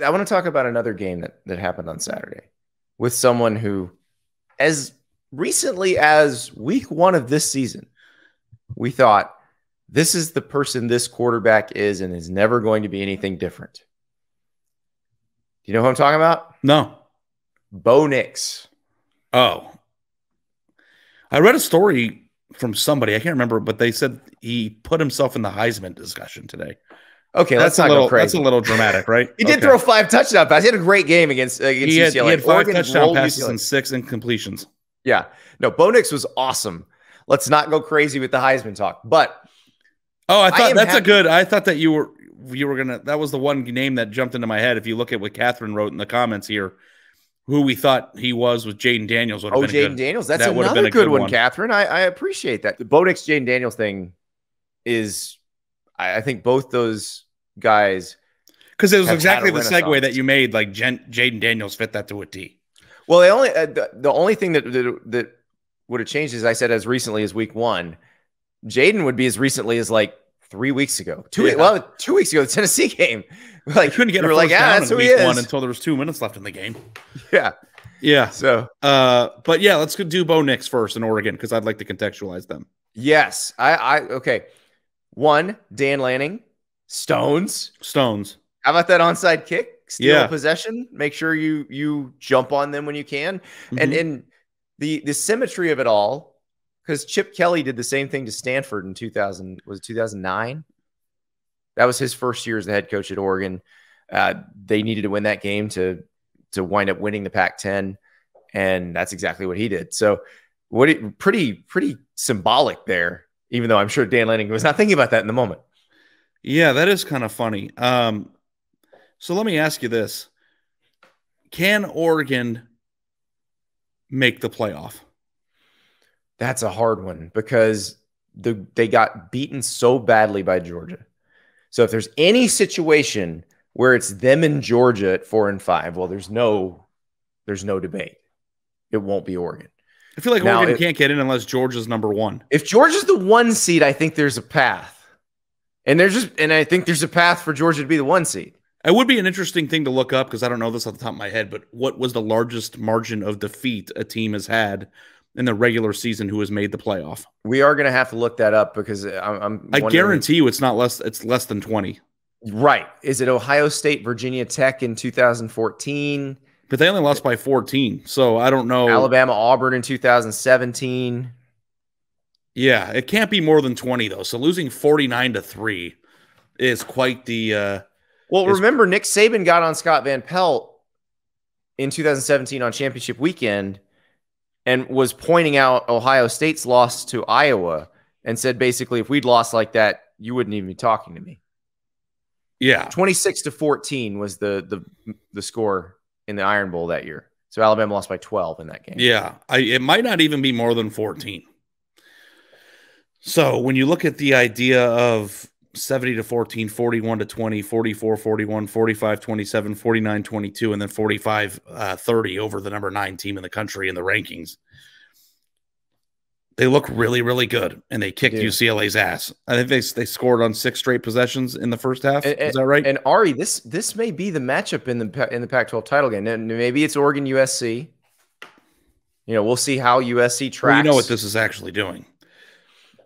I want to talk about another game that happened on Saturday with someone who, as recently as week 1 of this season, we thought this is the person this quarterback is and is never going to be anything different. Do you know who I'm talking about? No. Bo Nix. Oh. I read a story from somebody, I can't remember, but they said he put himself in the Heisman discussion today. Okay, let's not go crazy. That's a little dramatic, right? He did throw 5 touchdown passes. He had a great game against UCLA. He had 5 touchdown passes and 6 incompletions. Yeah. No, Bo Nix was awesome. Let's not go crazy with the Heisman talk. But I thought that you were gonna, that was the one name that jumped into my head. If you look at what Catherine wrote in the comments here, who we thought he was Jaden Daniels. Jaden Daniels. That's another good one, Catherine. I appreciate that. The Bo Nix Jaden Daniels thing is, I think both those guys, because it was exactly the segue that you made. Like Jaden Daniels fit that to a T. Well, the only thing that would have changed is I said as recently as week 1. Jaden would be as recently as like 3 weeks ago. 2 weeks ago, the Tennessee game. Like, couldn't get a first down in week 1 until there was 2 minutes left in the game. Yeah. So, but yeah, let's do Bo Nix first in Oregon because I'd like to contextualize them. Yes, okay. 1, Dan Lanning, Stones. How about that onside kick? Steal a possession. Make sure you jump on them when you can, and the symmetry of it all. Because Chip Kelly did the same thing to Stanford in 2009? That was his first year as the head coach at Oregon. They needed to win that game to wind up winning the Pac-10, and that's exactly what he did. So, pretty symbolic there. Even though I'm sure Dan Lanning was not thinking about that in the moment. Yeah, that is kind of funny. So let me ask you this: can Oregon make the playoff? That's a hard one because they got beaten so badly by Georgia. So if there's any situation where it's them and Georgia at 4 and 5, well, there's no debate. It won't be Oregon. I feel like Oregon can't get in unless Georgia's number 1. If Georgia's the 1 seed, I think there's a path. And I think there's a path for Georgia to be the 1 seed. It would be an interesting thing to look up because I don't know this off the top of my head, but what was the largest margin of defeat a team has had in the regular season who has made the playoff? We are going to have to look that up because I guarantee you it's less than 20. Right. Is it Ohio State, Virginia Tech in 2014? But they only lost by 14, so I don't know. Alabama, Auburn in 2017. Yeah, it can't be more than 20 though. So losing 49-3 is quite the. Remember Nick Saban got on Scott Van Pelt in 2017 on championship weekend and was pointing out Ohio State's loss to Iowa and said basically if we'd lost like that, you wouldn't even be talking to me. Yeah, 26-14 was the score in the Iron Bowl that year. So Alabama lost by 12 in that game. Yeah, it might not even be more than 14. So when you look at the idea of 70-14, 41-20, 44-41, 45-27, 49-22, and then 45-30 over the number 9 team in the country in the rankings, they look really, really good, and they kicked UCLA's ass. I think they scored on 6 straight possessions in the first half. Is that right? And Ari, this may be the matchup in the Pac-12 title game. And maybe it's Oregon USC. We'll see how USC tracks. Well, you know what this is actually doing.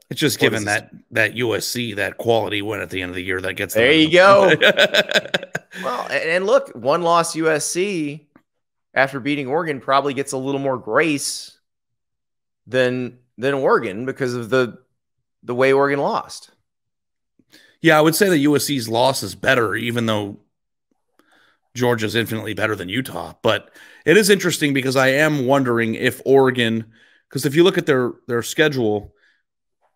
It's just given that USC that quality win at the end of the year that gets there. You go. Well, and look, 1-loss USC after beating Oregon probably gets a little more grace than Oregon because of the way Oregon lost. Yeah, I would say that USC's loss is better, even though Georgia's infinitely better than Utah. But it is interesting because I am wondering if Oregon, because if you look at their schedule,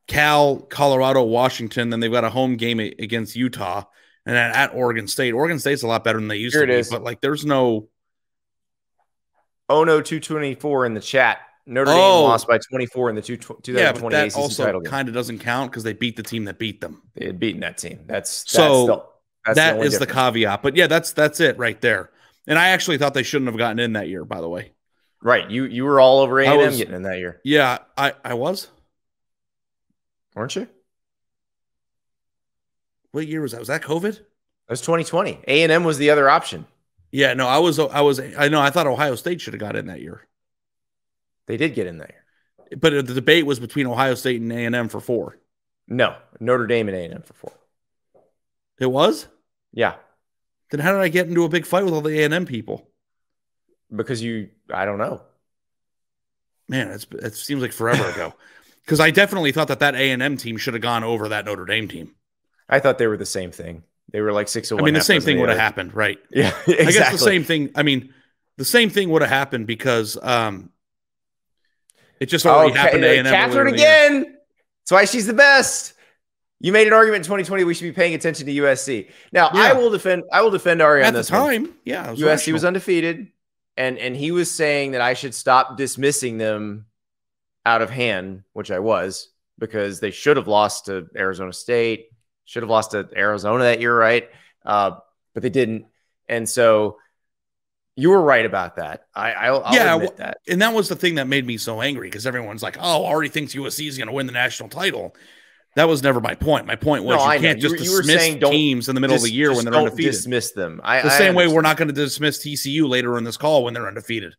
Cal, Colorado, Washington, then they've got a home game against Utah, and then at Oregon State. Oregon State's a lot better than they used to be, but like there's no. Oh no, 224 in the chat. Notre Dame lost by 24 in the 2020 yeah, but that ACC also title game. Kind of doesn't count because they beat the team that beat them. They had beaten that team. That's the caveat. But yeah, that's it right there. And I actually thought they shouldn't have gotten in that year, by the way. Right. You were all over A&M getting in that year. Yeah, I was. Weren't you? What year was that? Was that COVID? That was 2020. A&M was the other option. Yeah, no, I thought Ohio State should have got in that year. They did get in there. But the debate was between Ohio State and A&M for 4. No, Notre Dame and A&M for 4. It was? Yeah. Then how did I get into a big fight with all the A&M people? Because I don't know. Man, it seems like forever ago. Because I definitely thought that A&M team should have gone over that Notre Dame team. I thought they were the same thing. They were like 6-1. I mean, the same thing would have happened, right? Yeah, exactly. I guess the same thing. I mean, the same thing would have happened because it just already happened to A&M. Catherine again. That's why she's the best. You made an argument in 2020 we should be paying attention to USC. Now, yeah. I will defend Ari on this one. At the time, yeah. USC was undefeated, and he was saying that I should stop dismissing them out of hand, which I was, because they should have lost to Arizona State, should have lost to Arizona that year, right? But they didn't. And so you were right about that. I'll admit that. And that was the thing that made me so angry, because everyone's like, oh, Ari thinks USC is going to win the national title. That was never my point. My point was you can't just dismiss teams in the middle of the year when they're undefeated. Dismiss them. The same way we're not going to dismiss TCU later in this call when they're undefeated.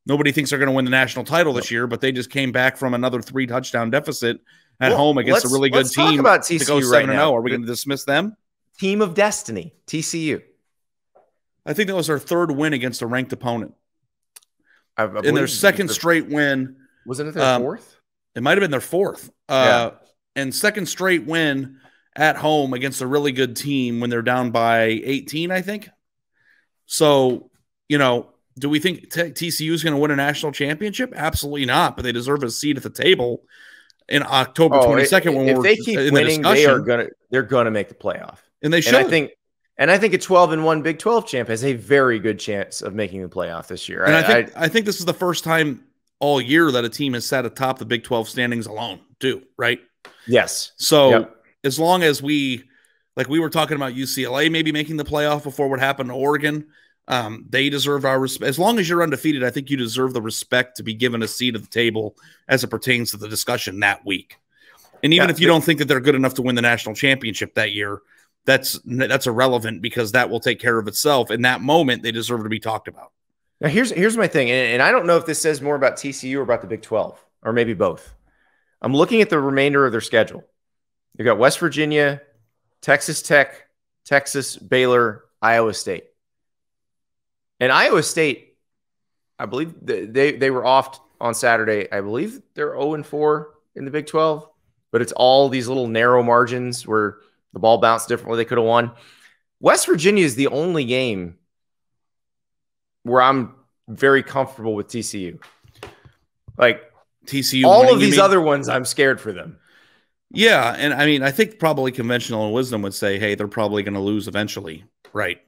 Nobody thinks they're going to win the national title this year, but they just came back from another 3-touchdown deficit at home against a really good team. Let's talk about TCU right now. Are we going to dismiss them? Team of destiny, TCU. I think that was their 3rd win against a ranked opponent. In their 2nd straight win. Wasn't it their 4th? It might have been their 4th. And 2nd straight win at home against a really good team when they're down by 18, I think. So, do we think TCU is going to win a national championship? Absolutely not, but they deserve a seat at the table in October 22nd. If they keep winning, they're gonna make the playoff, and they should. And I think a 12-1 Big 12 champ has a very good chance of making the playoff this year. And I think this is the first time all year that a team has sat atop the Big 12 standings alone, too, right? Yes. So as long as we were talking about UCLA maybe making the playoff before what happened to Oregon, they deserve our respect. As long as you're undefeated, I think you deserve the respect to be given a seat at the table as it pertains to the discussion that week. And even if you don't think that they're good enough to win the national championship that year, that's irrelevant, because that will take care of itself. In that moment, they deserve to be talked about. Now, here's my thing, and I don't know if this says more about TCU or about the Big 12, or maybe both. I'm looking at the remainder of their schedule. You've got West Virginia, Texas Tech, Texas, Baylor, Iowa State. And Iowa State, I believe they were off on Saturday. I believe they're 0-4 in the Big 12, but it's all these little narrow margins where the ball bounced differently. They could have won. West Virginia is the only game where I'm very comfortable with TCU. Like TCU, all of these other ones, I'm scared for them. Yeah, and I mean, I think probably conventional wisdom would say, hey, they're probably going to lose eventually, right?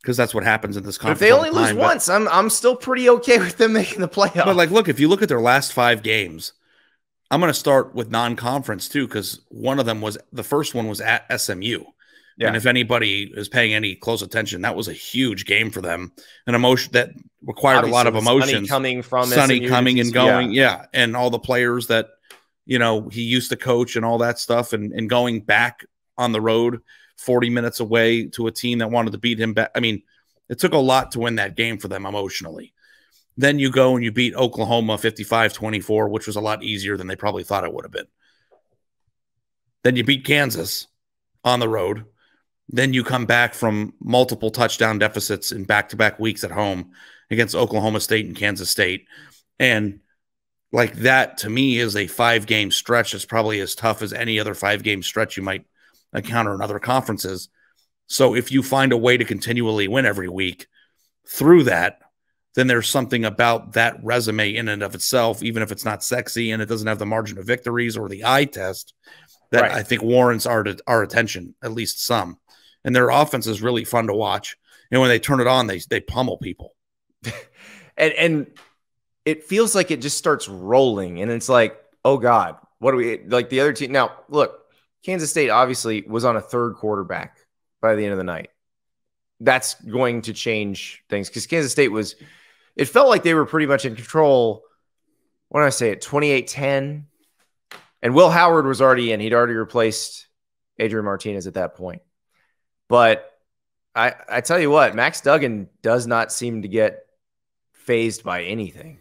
Because that's what happens in this conference. But if they only lose once, I'm still pretty okay with them making the playoff. But look, if you look at their last 5 games, I'm going to start with non-conference too, because the first one was at SMU. Yeah. And if anybody is paying any close attention, that was a huge game for them. An emotion that required a lot of emotions. Sonny coming and going. Yeah. And all the players that, he used to coach and all that stuff, and going back on the road 40 minutes away to a team that wanted to beat him back. I mean, it took a lot to win that game for them emotionally. Then you go and you beat Oklahoma 55-24, which was a lot easier than they probably thought it would have been. Then you beat Kansas on the road. Then you come back from multiple touchdown deficits in back-to-back weeks at home against Oklahoma State and Kansas State. And that, to me, is a 5-game stretch. It's probably as tough as any other 5-game stretch you might encounter in other conferences. So if you find a way to continually win every week through that, then there's something about that resume in and of itself, even if it's not sexy and it doesn't have the margin of victories or the eye test, that I think warrants our attention, at least some. And their offense is really fun to watch. And when they turn it on, they pummel people. and it feels like it just starts rolling. And it's like, oh God, what do we like the other team? Now, look, Kansas State obviously was on a 3rd quarterback by the end of the night. That's going to change things, because Kansas State it felt like they were pretty much in control. What did I say? At 28-10. And Will Howard was already in. He'd already replaced Adrian Martinez at that point. But I tell you what, Max Duggan does not seem to get phased by anything.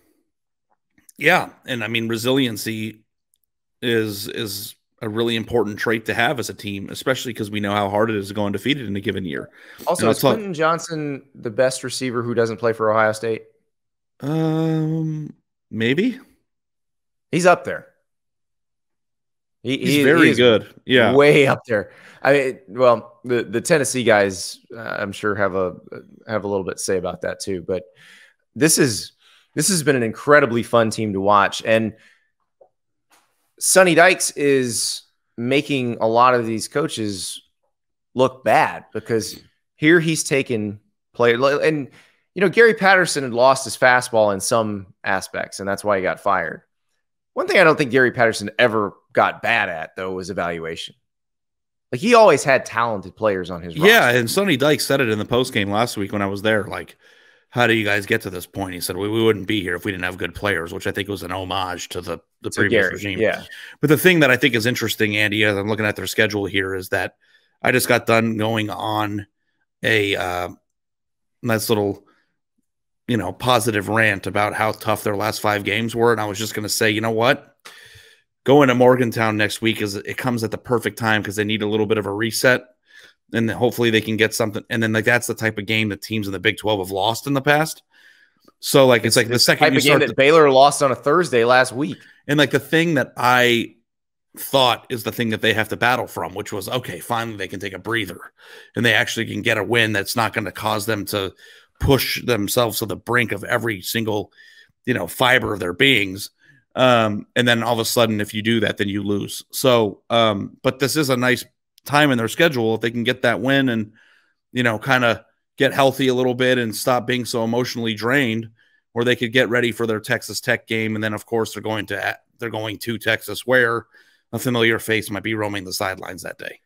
Yeah, and I mean resiliency is a really important trait to have as a team, especially because we know how hard it is to go undefeated in a given year. Also, is Quentin Johnson the best receiver who doesn't play for Ohio State? Maybe. He's up there. He's very good. Yeah, way up there. I mean, well, the Tennessee guys, I'm sure have a little bit to say about that too. But this has been an incredibly fun team to watch, and Sonny Dykes is making a lot of these coaches look bad because here he's taken play, and Gary Patterson had lost his fastball in some aspects, and that's why he got fired. One thing I don't think Gary Patterson ever got bad at, though, was evaluation. Like, he always had talented players on his roster. Yeah, and Sonny Dykes said it in the postgame last week when I was there. Like, how do you guys get to this point? He said, we wouldn't be here if we didn't have good players, which I think was an homage to the previous regime. Yeah. But the thing that I think is interesting, Andy, as I'm looking at their schedule here, is that I just got done going on a nice little positive rant about how tough their last 5 games were. And I was just going to say, you know what? Going to Morgantown next week it comes at the perfect time because they need a little bit of a reset. And hopefully they can get something. And then that's the type of game that teams in the Big 12 have lost in the past. So it's like the second you start game that Baylor lost on a Thursday last week. And like the thing that I thought is the thing that they have to battle from, which was, okay, finally they can take a breather and they actually can get a win that's not going to cause them to push themselves to the brink of every single, fiber of their beings. And then all of a sudden, if you do that, then you lose. So, but this is a nice time in their schedule. If they can get that win and, kind of get healthy a little bit and stop being so emotionally drained, where they could get ready for their Texas Tech game. And then of course they're going to Texas, where a familiar face might be roaming the sidelines that day.